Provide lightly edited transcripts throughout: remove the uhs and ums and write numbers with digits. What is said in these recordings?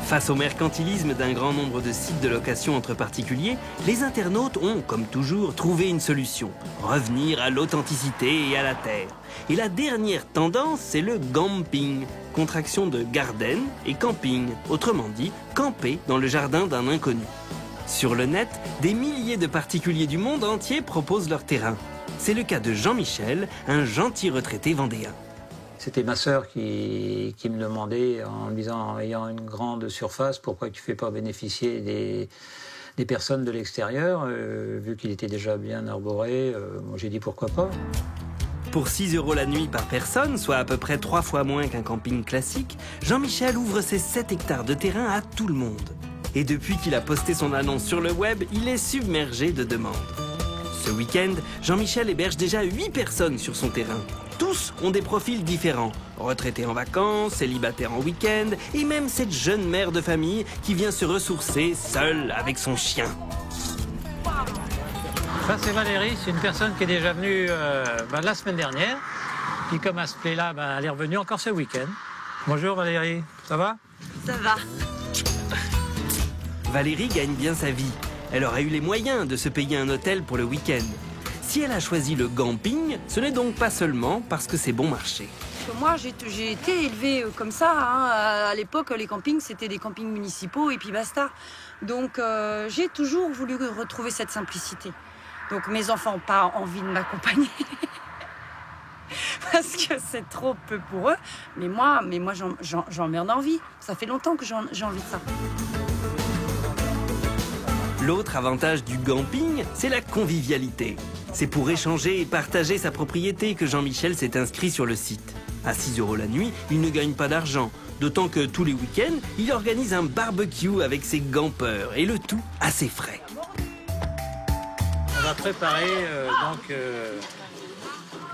Face au mercantilisme d'un grand nombre de sites de location entre particuliers, les internautes ont, comme toujours, trouvé une solution. Revenir à l'authenticité et à la terre. Et la dernière tendance, c'est le gamping, contraction de garden et camping, autrement dit, camper dans le jardin d'un inconnu. Sur le net, des milliers de particuliers du monde entier proposent leur terrain. C'est le cas de Jean-Michel, un gentil retraité vendéen. C'était ma sœur qui me demandait, en me disant, ayant une grande surface, pourquoi tu ne fais pas bénéficier des personnes de l'extérieur, vu qu'il était déjà bien arboré. Moi j'ai dit pourquoi pas. Pour 6 € la nuit par personne, soit à peu près 3 fois moins qu'un camping classique, Jean-Michel ouvre ses 7 hectares de terrain à tout le monde. Et depuis qu'il a posté son annonce sur le web, il est submergé de demandes. Ce week-end, Jean-Michel héberge déjà 8 personnes sur son terrain. Tous ont des profils différents. Retraités en vacances, célibataires en week-end, et même cette jeune mère de famille qui vient se ressourcer seule avec son chien. Ça c'est Valérie, c'est une personne qui est déjà venue la semaine dernière. Puis comme à ce plaît-là, elle est revenue encore ce week-end. Bonjour Valérie, ça va? Ça va. Valérie gagne bien sa vie. Elle aurait eu les moyens de se payer un hôtel pour le week-end. Si elle a choisi le camping, ce n'est donc pas seulement parce que c'est bon marché. Moi, j'ai été élevée comme ça. À l'époque, les campings, c'était des campings municipaux et puis basta. Donc, j'ai toujours voulu retrouver cette simplicité. Donc, mes enfants n'ont pas envie de m'accompagner parce que c'est trop peu pour eux. Mais moi j'en mets envie. Ça fait longtemps que j'ai envie de ça. L'autre avantage du camping, c'est la convivialité. C'est pour échanger et partager sa propriété que Jean-Michel s'est inscrit sur le site. À 6 € la nuit, il ne gagne pas d'argent. D'autant que tous les week-ends, il organise un barbecue avec ses campeurs. Et le tout à ses frais. On va préparer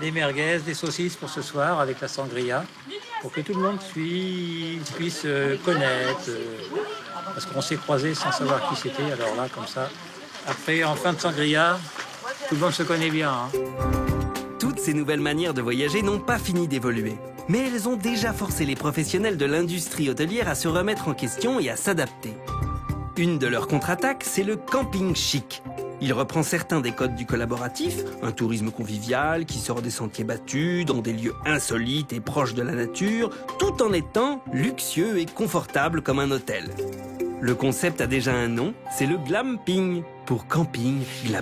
des merguez, des saucisses pour ce soir avec la sangria. Pour que tout le monde puisse connaître. Parce qu'on s'est croisés sans savoir qui c'était. Alors là, comme ça, après, en fin de sangria, tout le monde se connaît bien. Toutes ces nouvelles manières de voyager n'ont pas fini d'évoluer. Mais elles ont déjà forcé les professionnels de l'industrie hôtelière à se remettre en question et à s'adapter. Une de leurs contre-attaques, c'est le camping chic. Il reprend certains des codes du collaboratif, un tourisme convivial qui sort des sentiers battus, dans des lieux insolites et proches de la nature, tout en étant luxueux et confortable comme un hôtel. Le concept a déjà un nom, c'est le glamping, pour camping glam.